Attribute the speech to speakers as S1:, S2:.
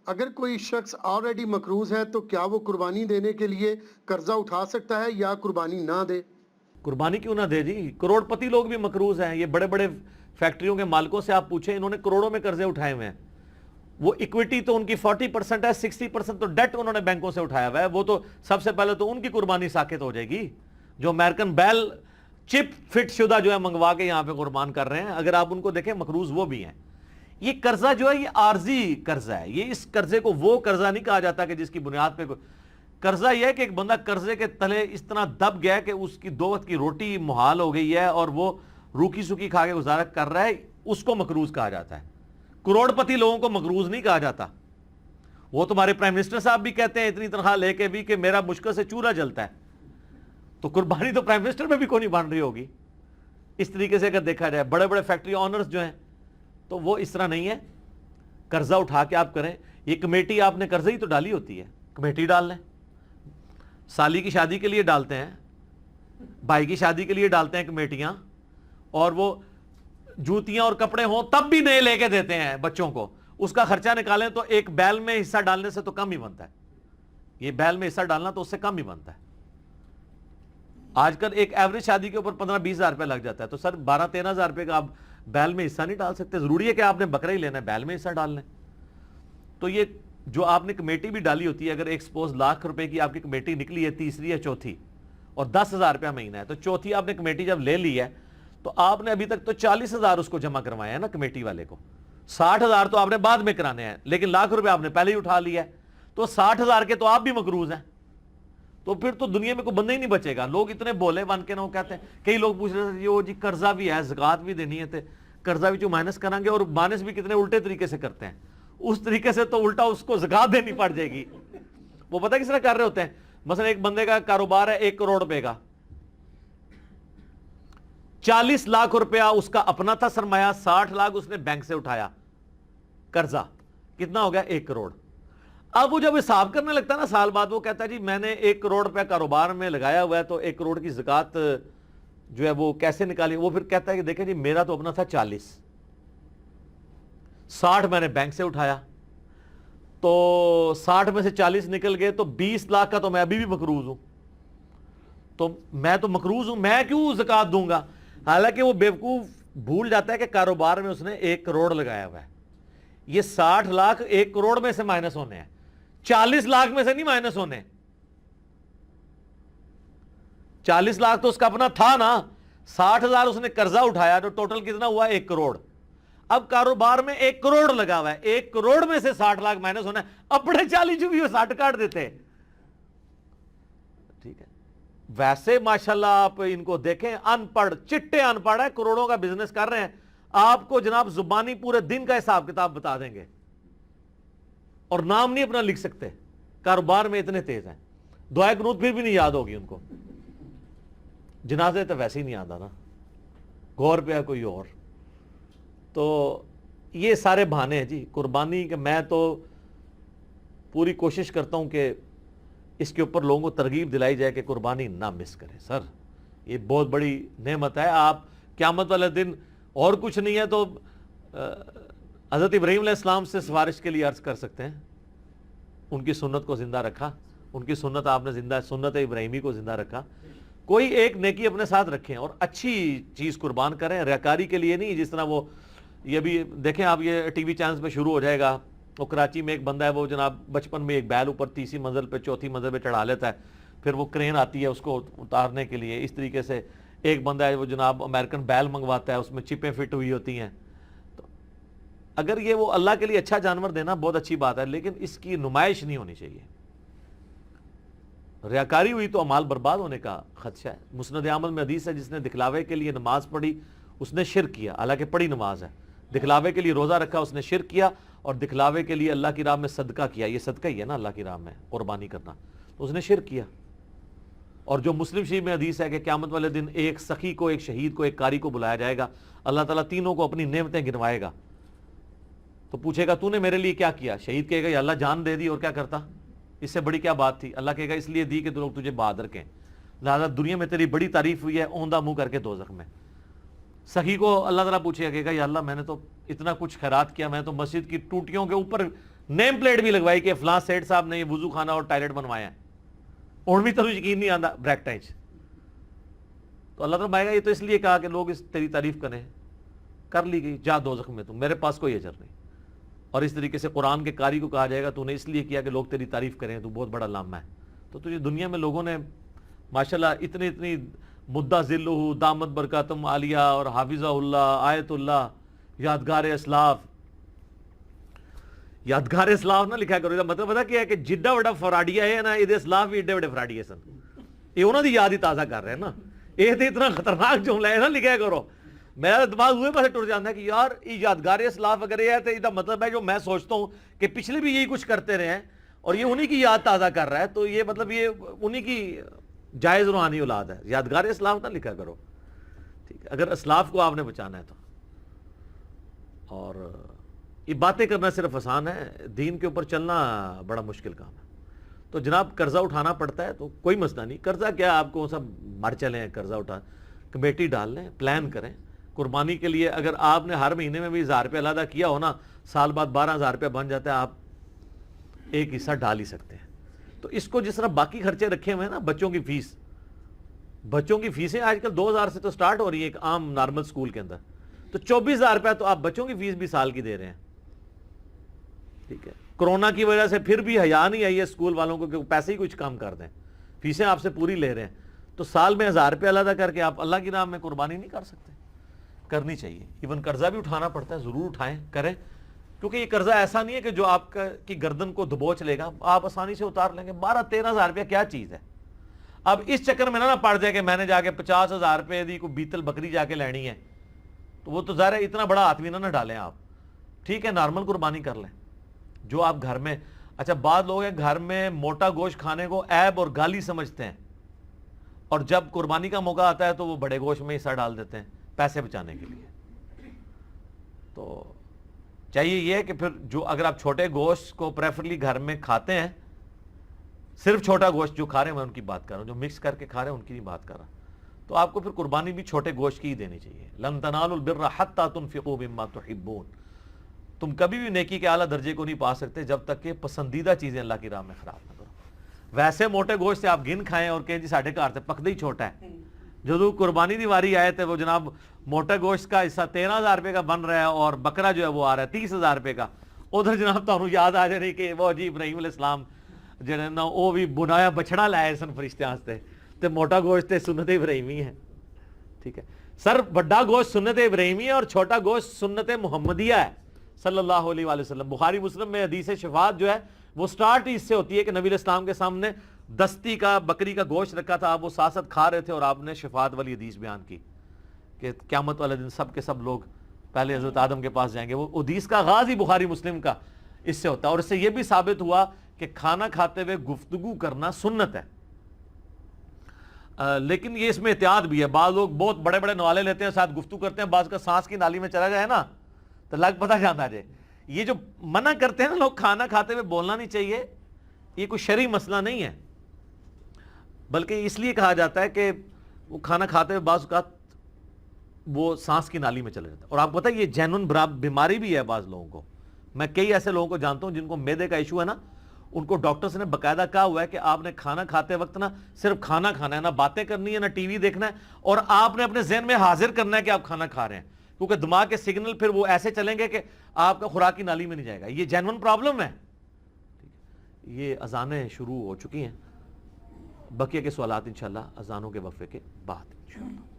S1: اگر کوئی شخص آلریڈی مقروض ہے تو کیا وہ قربانی دینے کے لیے قرضہ اٹھا سکتا ہے یا قربانی نہ دے؟
S2: قربانی کیوں نہ دے جی؟ کروڑ پتی لوگ بھی مقروض ہیں. یہ بڑے بڑے فیکٹریوں کے مالکوں سے آپ پوچھیں, انہوں نے کروڑوں میں قرضے اٹھائے ہوئے ہیں. وہ ایکویٹی تو ان کی 40% ہے, 60% تو ڈیٹ انہوں نے بینکوں سے اٹھایا ہوا ہے. وہ تو سب سے پہلے تو ان کی قربانی ساقط ہو جائے گی جو امریکن بیل چپ فٹ شدہ جو ہے منگوا کے یہاں پہ قربان کر رہے ہیں. اگر آپ ان کو دیکھیں مقروض وہ بھی ہیں. یہ قرضہ جو ہے یہ عارضی قرضہ ہے. یہ اس قرضے کو وہ قرضہ نہیں کہا جاتا کہ جس کی بنیاد پہ قرضہ یہ ہے کہ ایک بندہ قرضے کے تلے اس طرح دب گیا کہ اس کی 2 وقت کی روٹی محال ہو گئی ہے اور وہ روکی سکی کھا کے گزارا کر رہا ہے, اس کو مقروض کہا جاتا ہے. کروڑ پتی لوگوں کو مقروض نہیں کہا جاتا. وہ تمہارے پرائم منسٹر صاحب بھی کہتے ہیں اتنی تنخواہ لے کے بھی کہ میرا مشکل سے چولہا جلتا ہے. تو قربانی تو پرائم منسٹر میں بھی کوئی نہیں بن رہی ہوگی. اس طریقے سے اگر دیکھا جائے بڑے بڑے فیکٹری آنرز جو ہیں تو وہ اس طرح نہیں ہے. قرضہ اٹھا کے آپ کریں. یہ کمیٹی آپ نے قرضے ہی تو ڈالی ہوتی ہے, کمیٹی ڈال لیں. سالی کی شادی کے لیے ڈالتے ہیں, بھائی کی شادی کے لیے ڈالتے ہیں کمیٹیاں, اور وہ جوتیاں اور کپڑے ہوں تب بھی نئے لے کے دیتے ہیں بچوں کو. اس کا خرچہ نکالیں تو ایک بیل میں حصہ ڈالنے سے تو کم ہی بنتا ہے. یہ بیل میں حصہ ڈالنا تو اس سے کم ہی بنتا ہے. آج کل ایک ایوریج شادی کے اوپر 15-20 ہزار روپے لگ جاتا ہے. تو سر 12-13 ہزار روپے کا آپ بیل میں حصہ نہیں ڈال سکتے. ضروری ہے کہ آپ نے بکرا ہی لینا ہے, بیل میں حصہ ڈال لیں. تو یہ جو آپ نے کمیٹی بھی ڈالی ہوتی ہے, اگر ایک سپوز لاکھ روپے کی آپ کی کمیٹی نکلی ہے, تیسری یا چوتھی, اور 10,000 روپیہ مہینہ ہے, تو چوتھی آپ نے کمیٹی جب لے لی ہے تو آپ نے ابھی تک تو 40,000 اس کو جمع کروائے ہیں نا کمیٹی والے کو. 60,000 تو آپ نے بعد میں کرانے ہیں, لیکن لاکھ روپے آپ نے پہلے ہی اٹھا لیا ہے. تو 60,000 کے تو آپ بھی مقروض ہیں. تو پھر تو دنیا میں کوئی بندہ ہی نہیں بچے گا. لوگ اتنے بولے بن کے نہ وہ کہتے ہیں. کئی لوگ پوچھ رہے تھے جی قرضہ بھی ہے, زکات بھی دینی ہے, قرضہ بھی جو مائنس کریں گے, اور مائنس بھی کتنے الٹے طریقے سے کرتے ہیں. اس طریقے سے تو الٹا اس کو زکات دینی پڑ جائے گی. وہ پتہ کس طرح کر رہے ہوتے ہیں. مثلا ایک بندے کا کاروبار ہے 1 کروڑ روپے کا, 40 لاکھ روپیہ اس کا اپنا تھا سرمایہ, 60 لاکھ اس نے بینک سے اٹھایا قرضہ. کتنا ہو گیا؟ 1 کروڑ. اب وہ جب حساب کرنے لگتا ہے نا سال بعد, وہ کہتا ہے جی میں نے 1 کروڑ روپے کاروبار میں لگایا ہوا ہے, تو 1 کروڑ کی زکات جو ہے وہ کیسے نکالی. وہ پھر کہتا ہے کہ دیکھیں جی میرا تو اپنا تھا 40, 60 میں نے بینک سے اٹھایا, تو 60 میں سے 40 نکل گئے, تو 20 لاکھ کا تو میں ابھی بھی مقروض ہوں. تو میں تو مقروض ہوں, میں کیوں زکات دوں گا. حالانکہ وہ بیوقوف بھول جاتا ہے کہ کاروبار میں اس نے 1 کروڑ لگایا ہوا ہے. یہ 60 لاکھ 1 کروڑ میں سے مائنس ہونے ہیں, 40 لاکھ میں سے نہیں مائنس ہونے. 40 لاکھ تو اس کا اپنا تھا نا, 60,000 اس نے قرضہ اٹھایا, تو ٹوٹل کتنا ہوا؟ 1 کروڑ. اب کاروبار میں 1 کروڑ لگا ہوا ہے, 1 کروڑ میں سے 60 لاکھ مائنس ہونا ہے. اپنے 40 جو بھی وہ 60 کاٹ دیتے. ٹھیک ہے. ویسے ماشاءاللہ آپ ان کو دیکھیں, ان پڑھ چٹے ان پڑھ ہے, کروڑوں کا بزنس کر رہے ہیں. آپ کو جناب زبانی پورے دن کا حساب کتاب بتا دیں گے, اور نام نہیں اپنا لکھ سکتے. کاروبار میں اتنے تیز ہیں. دعائے قنوت پھر بھی نہیں یاد ہوگی ان کو. جنازے تو ویسے ہی نہیں آتا نا, غور پہ ہے کوئی اور. تو یہ سارے بہانے ہیں جی قربانی کے. میں تو پوری کوشش کرتا ہوں کہ اس کے اوپر لوگوں کو ترغیب دلائی جائے کہ قربانی نہ مس کریں. سر یہ بہت بڑی نعمت ہے. آپ قیامت والے دن اور کچھ نہیں ہے تو حضرت ابراہیم علیہ السلام سے سفارش کے لیے عرض کر سکتے ہیں. ان کی سنت کو زندہ رکھا, ان کی سنت آپ نے زندہ, سنت ابراہیمی کو زندہ رکھا. کوئی ایک نیکی اپنے ساتھ رکھیں اور اچھی چیز قربان کریں, ریاکاری کے لیے نہیں. جس طرح وہ یہ بھی دیکھیں آپ, یہ ٹی وی چینلز پہ شروع ہو جائے گا. وہ کراچی میں ایک بندہ ہے, وہ جناب بچپن میں ایک بیل اوپر 30 منزل پہ 4تھی منزل پہ چڑھا لیتا ہے, پھر وہ کرین آتی ہے اس کو اتارنے کے لیے. اس طریقے سے ایک بندہ ہے وہ جناب امریکن بیل منگواتا ہے, اس میں چپیں فٹ ہوئی ہوتی ہیں. تو اگر یہ وہ اللہ کے لیے اچھا جانور دینا بہت اچھی بات ہے, لیکن اس کی نمائش نہیں ہونی چاہیے. ریاکاری ہوئی تو اعمال برباد ہونے کا خدشہ ہے. مسند احمد میں حدیث ہے, جس نے دکھلاوے کے لیے نماز پڑھی اس نے شرک کیا, حالانکہ پڑھی نماز ہے. دکھلاوے کے لیے روزہ رکھا اس نے شرک کیا, اور دکھلاوے کے لیے اللہ کی راہ میں صدقہ کیا. یہ صدقہ ہی ہے نا اللہ کی راہ میں قربانی کرنا, تو اس نے شرک کیا. اور جو مسلم شریف میں حدیث ہے کہ قیامت والے دن ایک سخی کو, ایک شہید کو, ایک قاری کو بلایا جائے گا, اللہ تعالیٰ تینوں کو اپنی نعمتیں گنوائے گا. تو پوچھے گا تو نے میرے لیے کیا کیا؟ شہید کہے گا یا اللہ جان دے دی, اور کیا کرتا, اس سے بڑی کیا بات تھی؟ اللہ کہے گا اس لیے دی کہ لوگ تجھے بہادر کہیں, لہذا دنیا میں تیری بڑی تعریف ہوئی ہے, اوندھا منہ کر کے دوزخ میں. سخی کو اللہ تعالیٰ پوچھے گا, کہے گا یا اللہ میں نے تو اتنا کچھ خیرات کیا, میں تو مسجد کی ٹوٹیوں کے اوپر نیم پلیٹ بھی لگوائی کہ فلاں سیٹ صاحب نے یہ وضو خانہ اور ٹائلٹ بنوایا ہے، اور بھی تو یقین نہیں آتا بریکٹائن۔ تو اللہ تعالیٰ مائے گا یہ تو اس لیے کہا کہ لوگ اس تیری تعریف کریں، کر لی گئی، جا دوزخ میں تم، میرے پاس کوئی اجر نہیں۔ اور اس طریقے سے قرآن کے قاری کو کہا جائے گا تو نے اس لیے کیا کہ لوگ تیری تعریف کریں، تو بہت بڑا لامہ ہے۔ تو تجھے دنیا میں لوگوں نے ماشاءاللہ اتنی مدہ ذلہ دامت برکاتم عالیہ اور حافظہ اللہ، آیت اللہ، یادگار اسلاف، یادگار اسلاف نہ لکھا کرو، مطلب پتا کیا ہے کہ جڈا بڑا فراڈیا ہے نا، یہ اسلاف بھی ایڈے بڑے فراڈیے سن، یہ انہوں نے یاد ہی تازہ کر رہے ہیں نا، یہ تو اتنا خطرناک جملہ ہے نا لکھا کرو۔ میرا دماغ ہوئے پاسے ٹوٹ جاتا ہے کہ یار یہ یادگار اسلاف اگر یہ ہے تو یہ مطلب ہے جو میں سوچتا ہوں کہ پچھلے بھی یہی کچھ کرتے رہے ہیں اور یہ انہی کی یاد تازہ کر رہا ہے، تو یہ مطلب یہ انہی کی جائز روحانی اولاد ہے۔ یادگار اسلاف نہ لکھا کرو، ٹھیک ہے، اگر اسلاف کو آپ نے بچانا ہے تو۔ اور یہ باتیں کرنا صرف آسان ہے، دین کے اوپر چلنا بڑا مشکل کام ہے۔ تو جناب قرضہ اٹھانا پڑتا ہے تو کوئی مسئلہ نہیں، قرضہ کیا آپ کو سب مر چلیں، قرضہ اٹھا کمیٹی ڈال لیں، پلان کریں قربانی کے لیے۔ اگر آپ نے ہر مہینے میں بھی 1000 روپے علیحدہ کیا ہو نا، سال بعد 12,000 روپے بن جاتا ہے، آپ ایک حصہ ڈال ہی سکتے ہیں۔ تو اس کو جس طرح باقی خرچے رکھے ہوئے ہیں نا، بچوں کی فیس، بچوں کی فیسیں آج کل 2000 سے تو سٹارٹ ہو رہی ہیں ایک عام نارمل سکول کے اندر، تو 24,000 روپے تو آپ بچوں کی فیس بھی سال کی دے رہے ہیں، ٹھیک ہے۔ کرونا کی وجہ سے پھر بھی حیا نہیں آئی ہے اسکول والوں کو کہ پیسے ہی کچھ کم کر دیں، فیسیں آپ سے پوری لے رہے ہیں، تو سال میں 1000 روپے علیحدہ کر کے آپ اللہ کی نام میں قربانی نہیں کر سکتے؟ کرنی چاہیے۔ ایون قرضہ بھی اٹھانا پڑتا ہے، ضرور اٹھائیں، کریں، کیونکہ یہ قرضہ ایسا نہیں ہے کہ جو آپ کی گردن کو دبوچ لے گا، آپ آسانی سے اتار لیں گے۔ 12-13,000 روپیہ کیا چیز ہے؟ اب اس چکر میں نہ پڑ جائے کہ میں نے جا کے 50,000 روپے دی کوئی بیتل بکری جا کے لینی ہے، تو وہ تو ظاہر ہے اتنا بڑا ہاتھ بھی نہ ڈالیں آپ، ٹھیک ہے، نارمل قربانی کر لیں جو آپ گھر میں۔ اچھا بعض لوگ ہیں گھر میں موٹا گوشت کھانے کو عیب اور گالی سمجھتے ہیں، اور جب قربانی کا موقع آتا ہے تو وہ بڑے گوشت میں حصہ ڈال دیتے ہیں پیسے بچانے کے لیے۔ تو چاہیے یہ ہے کہ پھر جو اگر آپ چھوٹے گوشت کو پریفرلی گھر میں کھاتے ہیں، صرف چھوٹا گوشت جو کھا رہے ہیں میں ان کی بات کر رہا ہوں، جو مکس کر کے کھا رہے ہیں ان کی نہیں بات کر رہا، تو آپ کو پھر قربانی بھی چھوٹے گوشت کی ہی دینی چاہیے۔ لن تنالوا البر حتى تنفقوا مما تحبون، تم کبھی بھی نیکی کے اعلیٰ درجے کو نہیں پا سکتے جب تک کہ پسندیدہ چیزیں اللہ کی راہ میں خراب نہ کرو۔ ویسے موٹے گوشت سے آپ گن کھائیں اور کہیں جی ساڑھے گھر سے پکدہ ہی چھوٹا ہے، جو قربانی دی واری آئے تھے وہ جناب موٹے گوشت کا حصہ 13,000 روپے کا بن رہا ہے اور بکرا جو ہے وہ آ رہا ہے 30,000 روپے کا، ادھر جناب تمہیں یاد آ جائے کہ وہ جی ابراہیم علیہ السلام جڑے نا وہ بھی بنایا بچڑا لائے سن فرشتیاں واسطے، تے موٹا گوشت تے سنت ابراہیمی ہے، ٹھیک ہے۔ سر بڑا گوشت سنت ابراہیمی ہے اور چھوٹا گوشت سنت محمدیہ ہے صلی اللہ علیہ وآلہ وسلم۔ بخاری مسلم میں حدیث شفاعت جو ہے وہ سٹارٹ ہی اس سے ہوتی ہے کہ نبی علیہ السلام کے سامنے دستی کا بکری کا گوشت رکھا تھا، آپ وہ ساتھ ساتھ کھا رہے تھے اور آپ نے شفاعت والی حدیث بیان کی کہ قیامت والے دن سب کے سب لوگ پہلے حضرت آدم کے پاس جائیں گے۔ وہ حدیث کا آغاز ہی بخاری مسلم کا اس سے ہوتا ہے، اور اس سے یہ بھی ثابت ہوا کہ کھانا کھاتے ہوئے گفتگو کرنا سنت ہے، لیکن یہ اس میں احتیاط بھی ہے۔ بعض لوگ بہت بڑے بڑے نوالے لیتے ہیں، ساتھ گفتگو کرتے ہیں، بعض کا سانس کی نالی میں چلا جائے نا تو لگ پتہ جانا جائے۔ یہ جو منع کرتے ہیں نا لوگ کھانا کھاتے ہوئے بولنا نہیں چاہیے، یہ کوئی شرعی مسئلہ نہیں ہے، بلکہ اس لیے کہا جاتا ہے کہ وہ کھانا کھاتے ہوئے بعض اوقات وہ سانس کی نالی میں چلے جاتا ہے۔ اور آپ کو پتہ ہے یہ جینون بیماری بھی ہے بعض لوگوں کو، میں کئی ایسے لوگوں کو جانتا ہوں جن کو معدے کا ایشو ہے نا، ان کو ڈاکٹرز نے باقاعدہ کہا ہوا ہے کہ آپ نے کھانا کھاتے وقت نا صرف کھانا کھانا ہے، نہ باتیں کرنی ہے، نہ ٹی وی دیکھنا ہے، اور آپ نے اپنے ذہن میں حاضر کرنا ہے کہ آپ کھانا کھا رہے ہیں، کیونکہ دماغ کے سگنل پھر وہ ایسے چلیں گے کہ آپ کا خوراک کی نالی میں نہیں جائے گا۔ یہ جینون پرابلم ہے۔ یہ اذانیں شروع ہو چکی ہیں، بقیہ کے سوالات انشاءاللہ اذانوں کے وقفے کے بعد انشاءاللہ۔